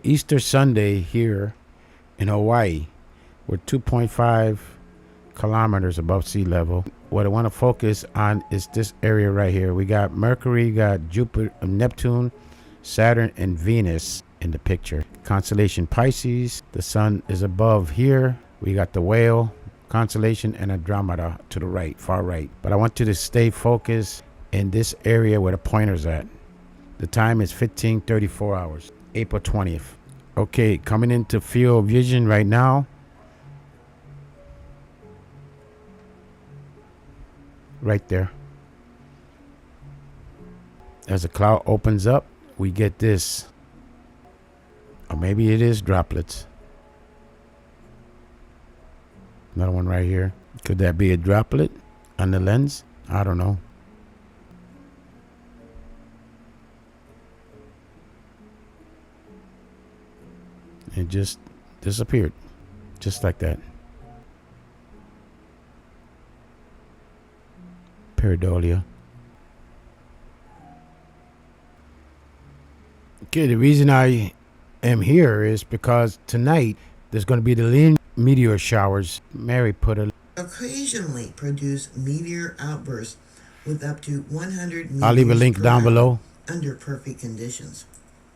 Easter Sunday here in Hawaii. We're 2.5 kilometers above sea level. What I want to focus on is this area right here. We got Mercury, got Jupiter, Neptune, Saturn, and Venus in the picture. Constellation Pisces. The sun is above here. We got the whale constellation and Andromeda to the right, far right. But I want you to stay focused in this area where the pointer's at. The time is 15:34 hours, April 20th. Okay, coming into field vision right now. Right there. As the cloud opens up, we get this. Or maybe it is droplets. Another one right here. Could that be a droplet on the lens? I don't know. It just disappeared. Just like that. Pareidolia. Okay, the reason I am here is because tonight there's going to be the Lyrid meteor showers. Mary put a... Occasionally produce meteor outbursts with up to 100 meters I'll leave a link down below. Under perfect conditions.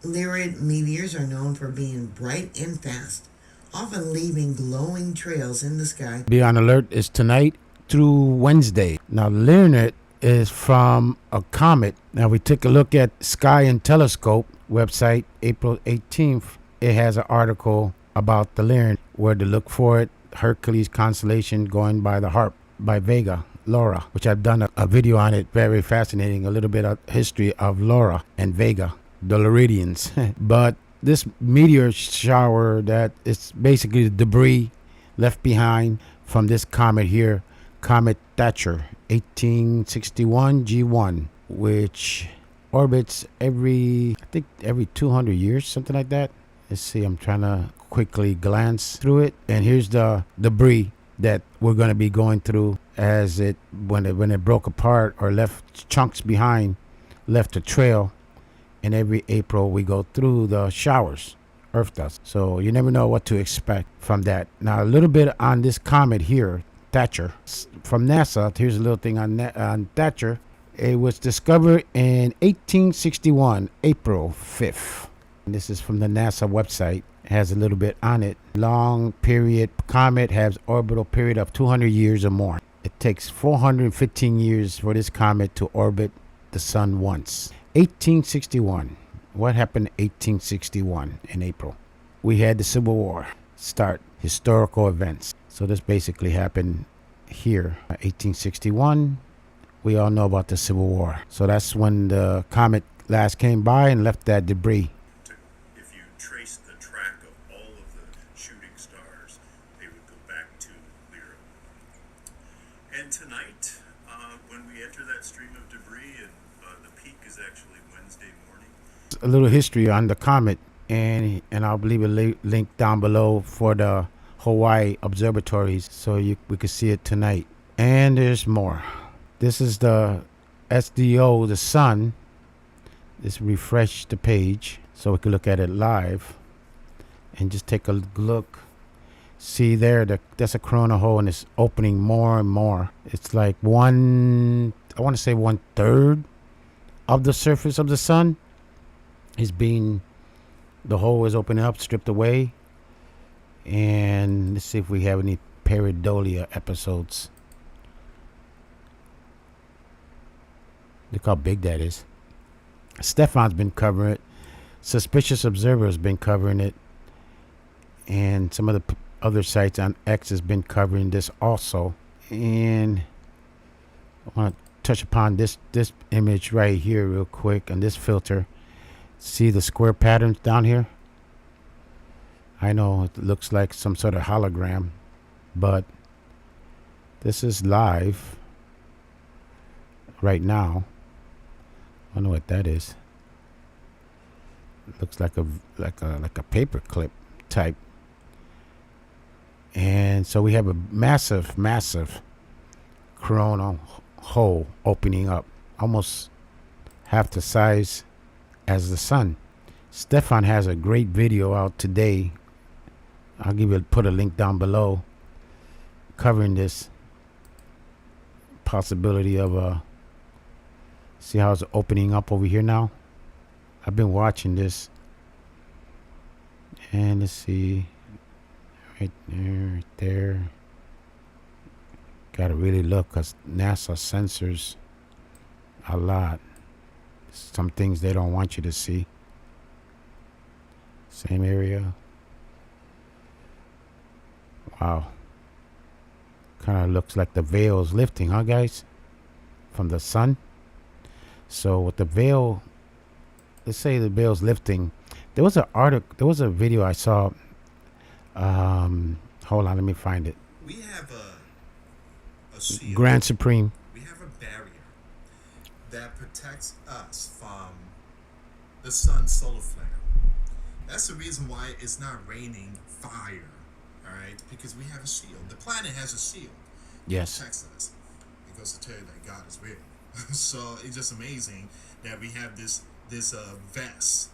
Lyrid meteors are known for being bright and fast, often leaving glowing trails in the sky. Be on alert is tonight through Wednesday. Now, Lyrid is from a comet. Now, we took a look at Sky and Telescope website, April 18th. It has an article about the Lyrid, where to look for it. Hercules constellation going by the harp by Vega, Laura, which I've done a video on it. Very fascinating. A little bit of history of Laura and Vega, the Lyridians. But this meteor shower, that it's basically the debris left behind from this comet here, Comet Thatcher 1861 G1, which orbits every 200 years, something like that. Let's see, I'm trying to quickly glance through it, and here's the debris that we're going to be going through as it when it broke apart or left chunks behind, left a trail. And every April we go through the showers, Earth does. So you never know what to expect from that. Now a little bit on this comet here, Thatcher, from NASA. Here's a little thing on Thatcher. It was discovered in 1861, April 5th. And this is from the NASA website. It has a little bit on it. Long period comet has orbital period of 200 years or more. It takes 415 years for this comet to orbit the sun once. 1861. What happened in 1861 in April? We had the Civil War start. Historical events. So this basically happened here. 1861. We all know about the Civil War. So that's when the comet last came by and left that debris. If you trace the track of all of the shooting stars, they would go back to Lyrid. And tonight, when we enter that stream of debris, and the peak is actually Wednesday morning. A little history on the comet, and I'll leave a link down below for the Hawaii observatories so we can see it tonight. And there's more. This is the SDO, the sun. Let's refresh the page so we can look at it live and just take a look. See there, that's a corona hole, and it's opening more and more. It's like I want to say 1/3 of the surface of the sun is the hole is opening up, stripped away. And let's see if we have any pareidolia episodes. Look how big that is. Stefan's been covering it. Suspicious Observer has been covering it. And some of the other sites on X has been covering this also. And I want to touch upon this image right here real quick on this filter. See the square patterns down here? I know it looks like some sort of hologram, but this is live right now. I don't know what that is. It looks like a paper clip type. And so we have a massive coronal hole opening up, almost half the size as the sun. Stefan has a great video out today. I'll put a link down below covering this possibility of see how it's opening up over here now. I've been watching this, and let's see, right there. Gotta really look, because NASA censors a lot. Some things they don't want you to see. Same area. Wow. Kind of looks like the veil is lifting, huh, guys? From the sun. So with the veil, let's say the veil's lifting. There was a video I saw. Hold on, let me find it. We have a shield. Grand Supreme. We have a barrier that protects us from the sun's solar flare. That's the reason why it's not raining fire, all right? Because we have a shield. The planet has a shield. Yes. It protects us. It goes to tell you that God is real. So it's just amazing that we have this vest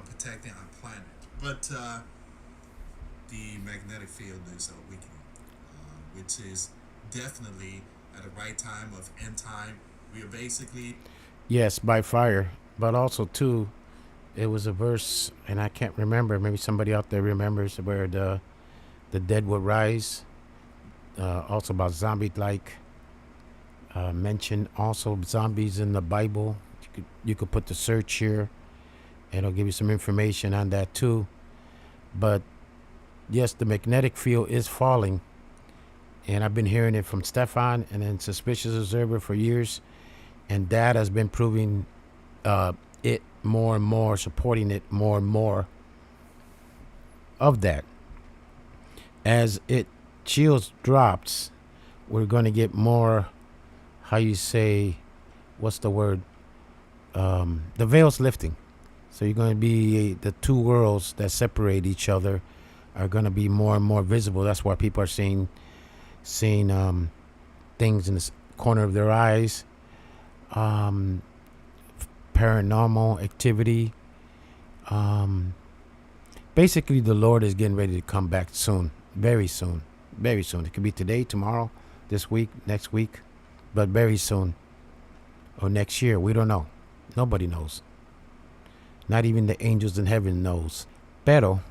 protecting our planet. But the magnetic field is weakening, which is definitely at the right time of end time. We are basically... Yes, by fire. But also, too, it was a verse, and I can't remember. Maybe somebody out there remembers, where the dead would rise. Also about zombie-like. Mention also zombies in the Bible. You could put the search here, and it'll give you some information on that too. But yes, the magnetic field is falling, and I've been hearing it from Stefan and then Suspicious Observer for years, and data has been proving it more and more, supporting it more and more of that. As it shields drops, we're going to get more, how you say, what's the word? The veil's lifting. So you're going to be, the two worlds that separate each other are going to be more and more visible. That's why people are seeing things in the corner of their eyes, paranormal activity. Basically, the Lord is getting ready to come back soon, very soon, very soon. It could be today, tomorrow, this week, next week, but very soon, or next year. We don't know. Nobody knows. Not even the angels in heaven knows. Pero,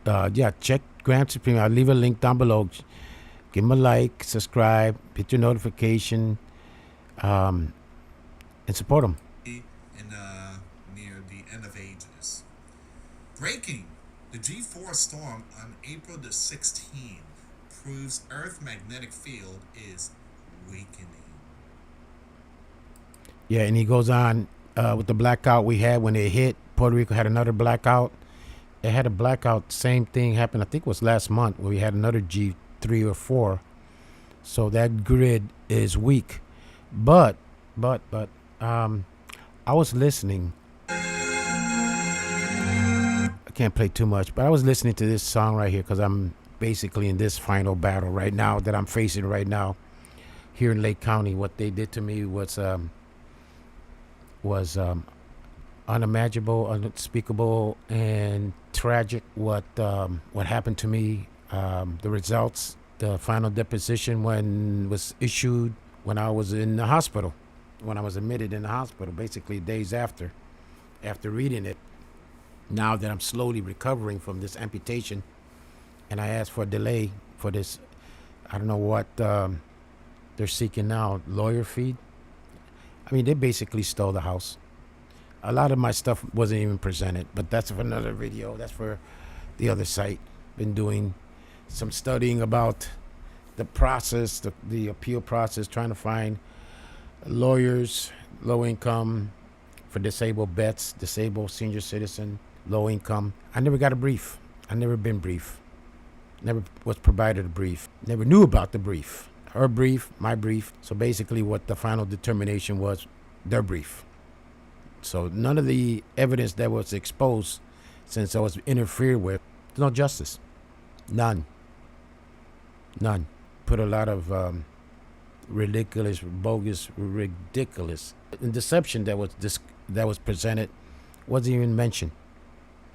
yeah, check Grand Supreme. I'll leave a link down below. Give him a like, subscribe, hit your notification, and support him. Near the end of ages. Breaking. The G4 storm on April the 16th proves Earth's magnetic field is weakening. Yeah, and he goes on with the blackout we had when it hit. Puerto Rico had another blackout. It had a blackout. Same thing happened, I think it was last month, where we had another G3 or 4. So that grid is weak. But I was listening. I can't play too much, but I was listening to this song right here because I'm basically in this final battle right now that I'm facing right now here in Lake County. What they did to me was unimaginable, unspeakable, and tragic. What happened to me, the results, the final deposition when was issued when I was in the hospital, when I was admitted in the hospital, basically days after reading it. Now that I'm slowly recovering from this amputation, and I asked for a delay for this, I don't know what they're seeking now, lawyer fee. I mean, they basically stole the house. A lot of my stuff wasn't even presented, but that's for another video. That's for the other site. Been doing some studying about the process, the appeal process, trying to find lawyers, low income, for disabled vets, disabled senior citizen, low income. I never got a brief. I never been briefed. Never was provided a brief. Never knew about the brief. Her brief, my brief. So basically what the final determination was, their brief. So none of the evidence that was exposed, since I was interfered with, there's no justice. None. Put a lot of ridiculous, bogus, ridiculous and deception that was presented Wasn't even mentioned.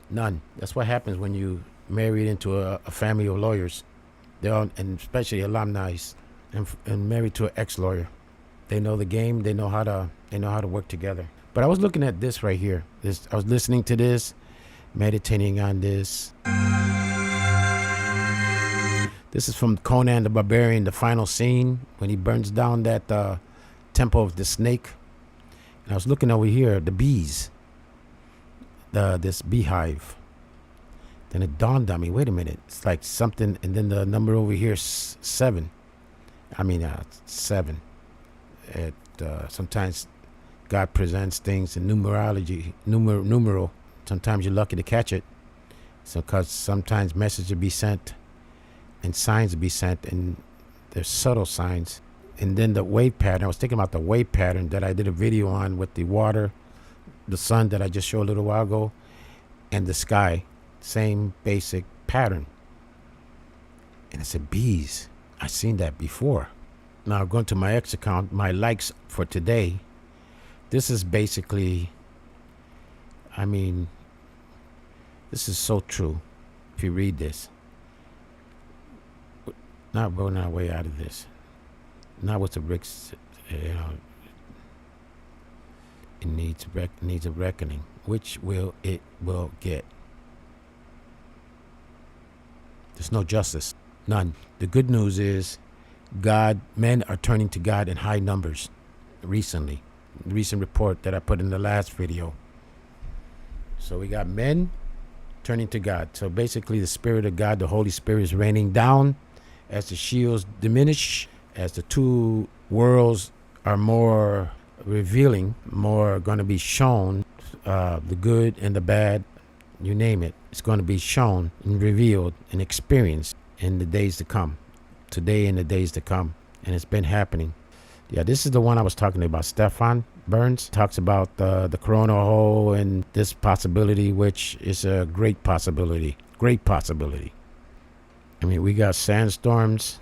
None. That's what happens when you married into a family of lawyers. They're all, and especially alumni, and married to an ex-lawyer. They know the game. They know how to work together. But I was looking at this right here. I was listening to this, meditating on this. This is from Conan the Barbarian, the final scene when he burns down that temple of the snake. And I was looking over here, the bees, this beehive. Then it dawned on me, wait a minute, it's like something, and then the number over here is 7. 7. Sometimes God presents things in numerology, numeral. Sometimes you're lucky to catch it. So, because sometimes messages will be sent and signs will be sent, and there's subtle signs. And then the wave pattern, I was thinking about the wave pattern that I did a video on with the water, the sun that I just showed a little while ago, and the sky. Same basic pattern. And I said, bees. I've seen that before. Now, going to my X account, my likes for today. This is basically, this is so true if you read this. Not going our way out of this. Not with the bricks, it needs a reckoning, which it will get. There's no justice, none. The good news is, men are turning to God in high numbers. Recently, recent report that I put in the last video. So we got men turning to God. So basically, the Spirit of God, the Holy Spirit, is raining down as the shields diminish. As the two worlds are more revealing, more going to be shown, the good and the bad, you name it, it's going to be shown and revealed and experienced in the days to come, today and the days to come. And it's been happening. Yeah, this is the one I was talking about. Stefan Burns talks about the corona hole and this possibility, which is a great possibility. Great possibility. We got sandstorms.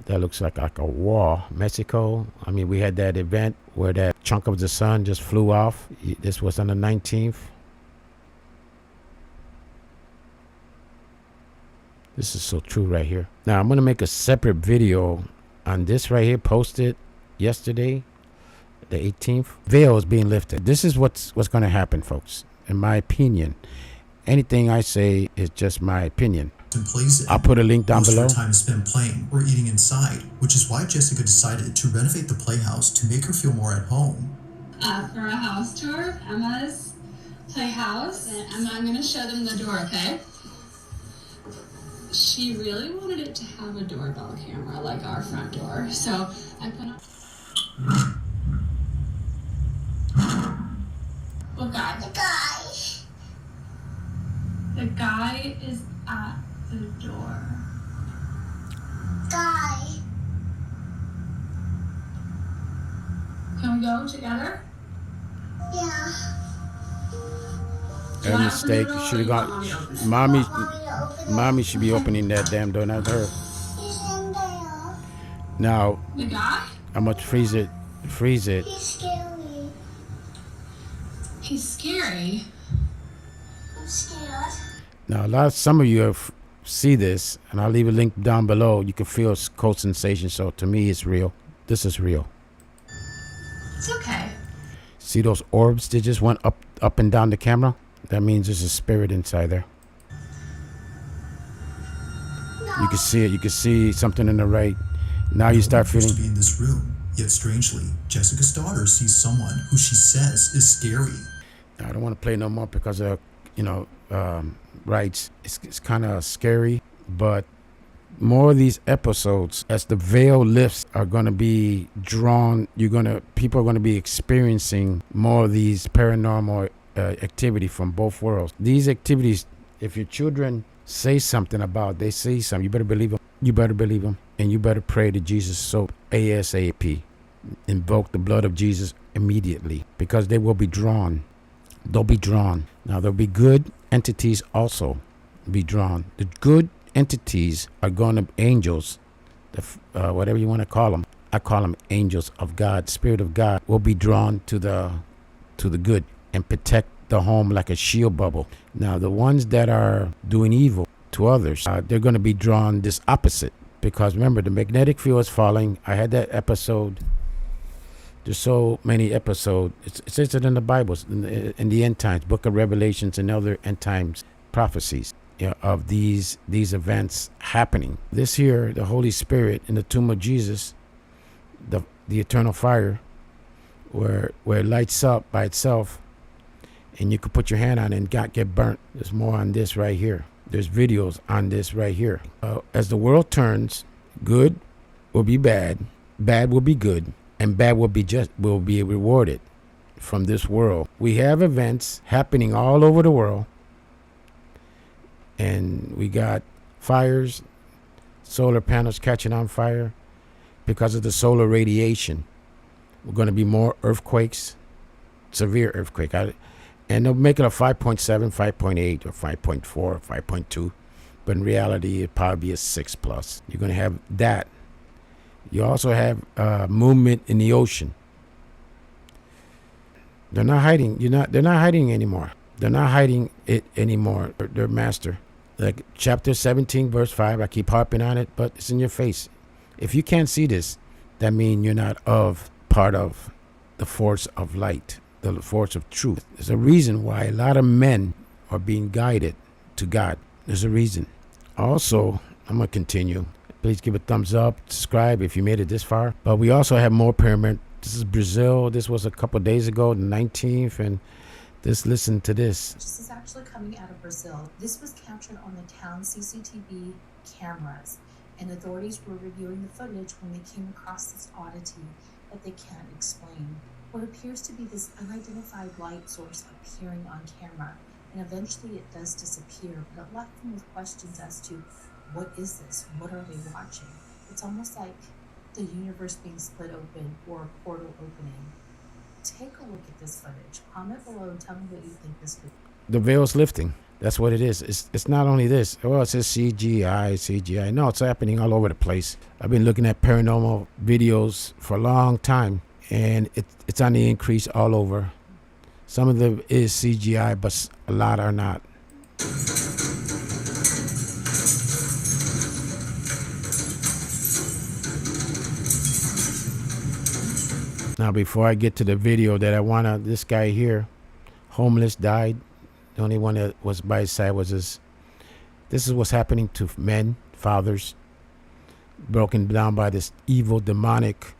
That looks like a wall. Mexico. We had that event where that chunk of the sun just flew off. This was on the 19th. This is so true right here. Now, I'm going to make a separate video on this right here, posted yesterday, the 18th. Veil is being lifted. This is what's going to happen, folks, in my opinion. Anything I say is just my opinion. I'll put a link down below. Most of her time is spent playing or eating inside, which is why Jessica decided to renovate the playhouse to make her feel more at home. For a house tour of Emma's playhouse, and I'm going to show them the door, okay? She really wanted it to have a doorbell camera like our front door, so I put on... What guy? The guy. The guy is at the door. Guy. Can we go together? Yeah. A mistake. Should have gone. Mommy should be opening that damn door, not her. He's in there. Now, The guy? I'm gonna freeze it. Freeze it. He's scary. He's scary. I'm scared. Now, some of you have see this, and I'll leave a link down below. You can feel cold sensation. So to me, it's real. This is real. It's okay. See those orbs that just went up and down the camera? That means there's a spirit inside there. No. You can see it. You can see something in the right. Now you start feeling. To be in this room, yet strangely, Jessica's daughter sees someone who she says is scary. I don't want to play no more because of rights. It's kind of scary, but more of these episodes, as the veil lifts, are going to be drawn. People are going to be experiencing more of these paranormal activity from both worlds. These activities, if your children say something about, they say something, you better believe them. You better believe them, and you better pray to Jesus so ASAP. Invoke the blood of Jesus immediately, because they will be drawn. They'll be drawn. Now, there'll be good entities also be drawn. The good entities are going to angels, whatever you want to call them. I call them angels of God. Spirit of God will be drawn to the good and protect the home like a shield bubble. Now, the ones that are doing evil to others, they're going to be drawn this opposite. Because remember, the magnetic field is falling. I had that episode. There's so many episodes. It says it in the Bible, in the end times, Book of Revelations and other end times prophecies, of these events happening. This here, the Holy Spirit in the tomb of Jesus, the eternal fire, where it lights up by itself, and you could put your hand on it and get burnt. There's more on this right here. There's videos on this right here. As the world turns, good will be bad, bad will be good, and bad will be rewarded from this world. We have events happening all over the world, and we got fires, solar panels catching on fire because of the solar radiation. We're going to be more earthquakes, severe earthquake. And they'll make it a 5.7, 5.8, or 5.4, or 5.2. But in reality, it'll probably be a 6+. You're going to have that. You also have movement in the ocean. They're not hiding. They're not hiding anymore. They're not hiding it anymore. Their master. Like chapter 17, verse 5. I keep harping on it, but it's in your face. If you can't see this, that means you're not part of the force of light, the force of truth. There's a reason why a lot of men are being guided to God. There's a reason. Also, I'm going to continue. Please give a thumbs up, subscribe if you made it this far. But we also have more pyramid. This is Brazil. This was a couple of days ago, the 19th. And listen to this. This is actually coming out of Brazil. This was captured on the town CCTV cameras. And authorities were reviewing the footage when they came across this oddity that they can't explain. What appears to be this unidentified light source appearing on camera, and eventually it does disappear, but it left them with questions as to what is this? What are they watching? It's almost like the universe being split open or a portal opening. Take a look at this footage. Comment below and tell me what you think this could be. The veil's lifting. That's what it is. It's not only this. Well, it says CGI. No, it's happening all over the place. I've been looking at paranormal videos for a long time, and it's on the increase all over. Some of them is CGI, but a lot are not. Now, before I get to the video that I wanna, this guy here, homeless, died. The only one that was by his side was his. This is what's happening to men, fathers, broken down by this evil, demonic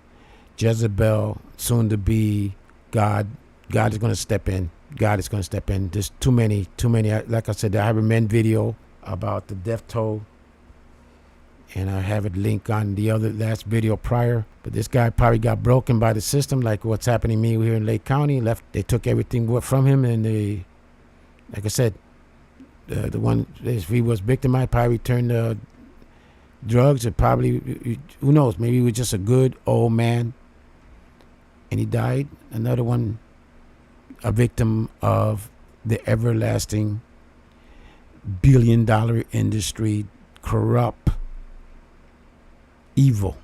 Jezebel, soon to be God. God is going to step in. God is going to step in. There's too many. Like I said, I have a men video about the death toll, and I have it linked on the other last video prior. But this guy probably got broken by the system, like what's happening to me here in Lake County. They took everything from him, and they, like I said, the one, if he was victimized, probably turned to drugs. Or probably, who knows? Maybe he was just a good old man, and he died. Another one, a victim of the everlasting billion-dollar industry, corrupt, evil,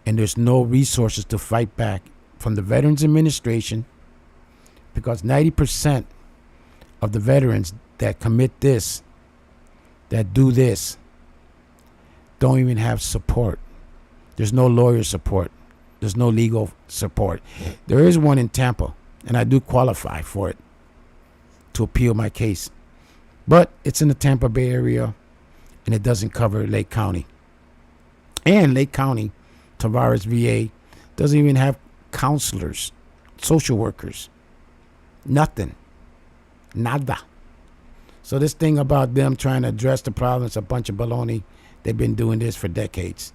and there's no resources to fight back from the Veterans Administration, because 90% of the veterans that commit this, that do this, don't even have support. There's no lawyer support. There's no legal support. There is one in Tampa, and I do qualify for it to appeal my case, but it's in the Tampa Bay area, and it doesn't cover Lake County. And Lake County, Tavares VA, doesn't even have counselors, social workers, nothing, nada. So this thing about them trying to address the problem is a bunch of baloney. They've been doing this for decades.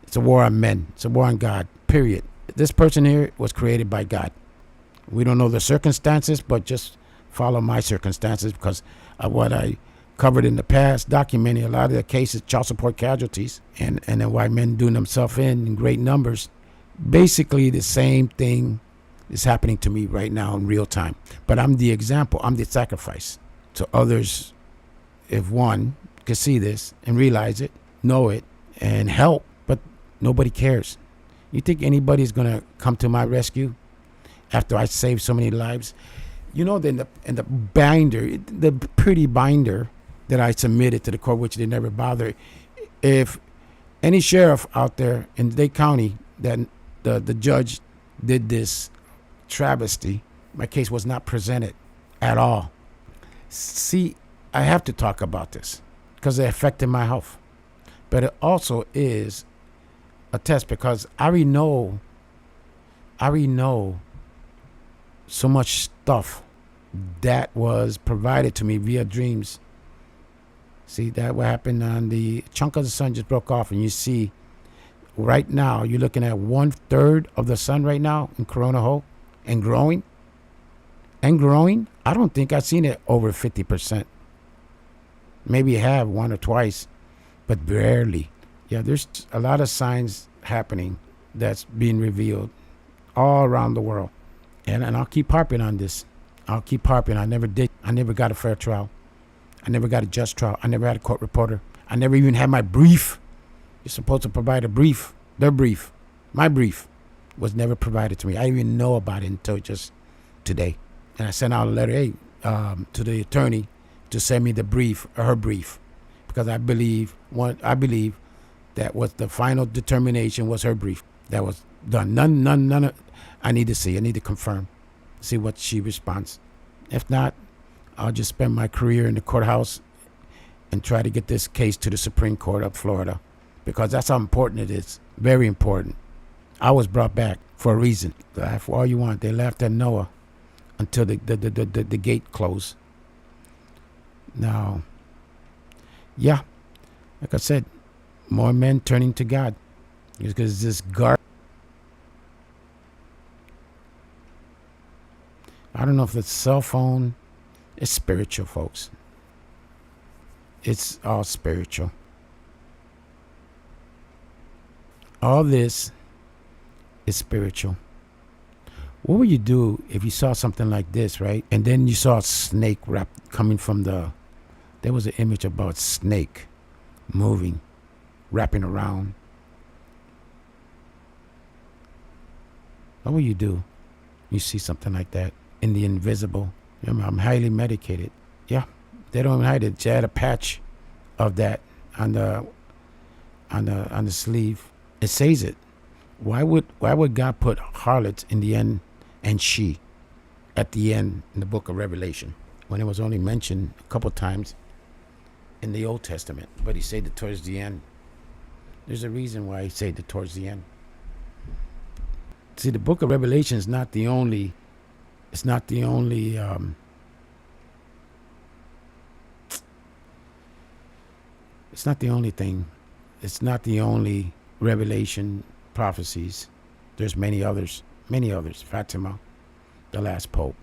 It's a war on men. It's a war on God, period. This person here was created by God. We don't know the circumstances, but just follow my circumstances because of what I covered in the past, documenting a lot of the cases, child support casualties, and then white men doing themselves in great numbers. Basically, the same thing is happening to me right now in real time. But I'm the example. I'm the sacrifice. So others, if one can see this and realize it, know it, and help, but nobody cares. You think anybody's going to come to my rescue after I saved so many lives. You know, then in the binder, the pretty binder that I submitted to the court, which they never bothered. If any sheriff out there in Dade County that the judge did this travesty, my case was not presented at all. See, I have to talk about this because it affected my health. But it also is a test because I already know so much stuff that was provided to me via dreams. See, that what happened on the chunk of the sun just broke off, and you see right now you're looking at 1/3 of the sun right now in Corona Hope, and growing. I don't think I've seen it over 50%. Maybe I have one or twice, but barely. Yeah, there's a lot of signs happening that's being revealed all around the world. And I'll keep harping on this. I'll keep harping. I never got a fair trial. I never got a just trial. I never had a court reporter. I never even had my brief. You're supposed to provide a brief. Their brief. My brief was never provided to me. I didn't even know about it until just today. And I sent out a letter, to the attorney to send me the brief, or her brief, because I believe that was the final determination was her brief that was done. None of, I need to see. I need to confirm, see what she responds. If not, I'll just spend my career in the courthouse and try to get this case to the Supreme Court of Florida, because that's how important it is. Very important. I was brought back for a reason. Laugh all you want. They laughed at Noah until the gate closed. Now, yeah, like I said, more men turning to God. Because this I don't know if the cell phone is spiritual, folks. It's all spiritual. All this is spiritual. What would you do if you saw something like this, right? And then you saw a snake coming from there was an image about snake moving, wrapping around. What would you do? You see something like that in the invisible. Remember, I'm highly medicated. Yeah, they don't even hide it. They had a patch of that on the sleeve. It says it. Why would God put harlots in the end and she at the end in the book of Revelation when it was only mentioned a couple times in the Old Testament? But he said it towards the end. There's a reason why he said it towards the end. See, the book of Revelation is not the only. It's not the only. It's not the only thing. It's not the only revelation prophecies. There's many others. Many others. Fatima, the last pope.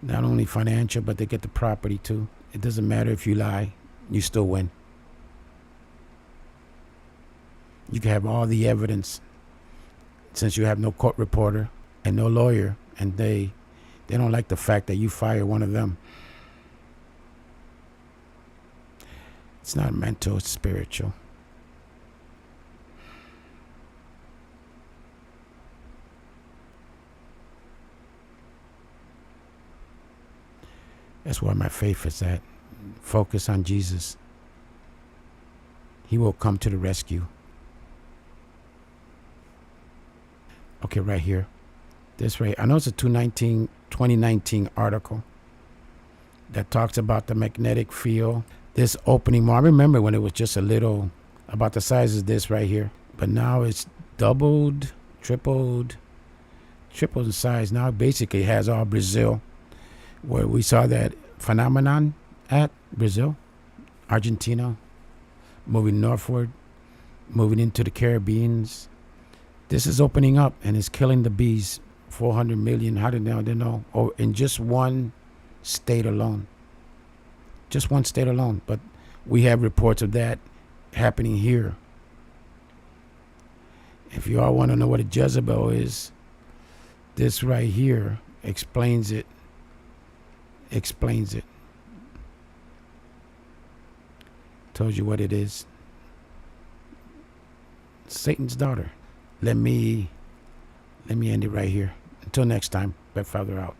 Not only financial, but they get the property too. It doesn't matter if you lie, you still win. You can have all the evidence, since you have no court reporter and no lawyer, and they don't like the fact that you fire one of them. It's not mental, it's spiritual. That's where my faith is at. Focus on Jesus. He will come to the rescue. Okay, right here. This right. I know it's a 2019 article that talks about the magnetic field. This opening, I remember when it was just a little, about the size of this right here. But now it's doubled, tripled in size. Now it basically has all Brazil, where we saw that phenomenon at Brazil, Argentina, moving northward, moving into the Caribbeans. This is opening up and it's killing the bees. 400 million, how did they know? Oh, in just one state alone. Just one state alone. But we have reports of that happening here. If you all want to know what a Jezebel is, this right here explains it. Tells you what it is. Satan's daughter. Let me end it right here. Until next time, Bedfather out.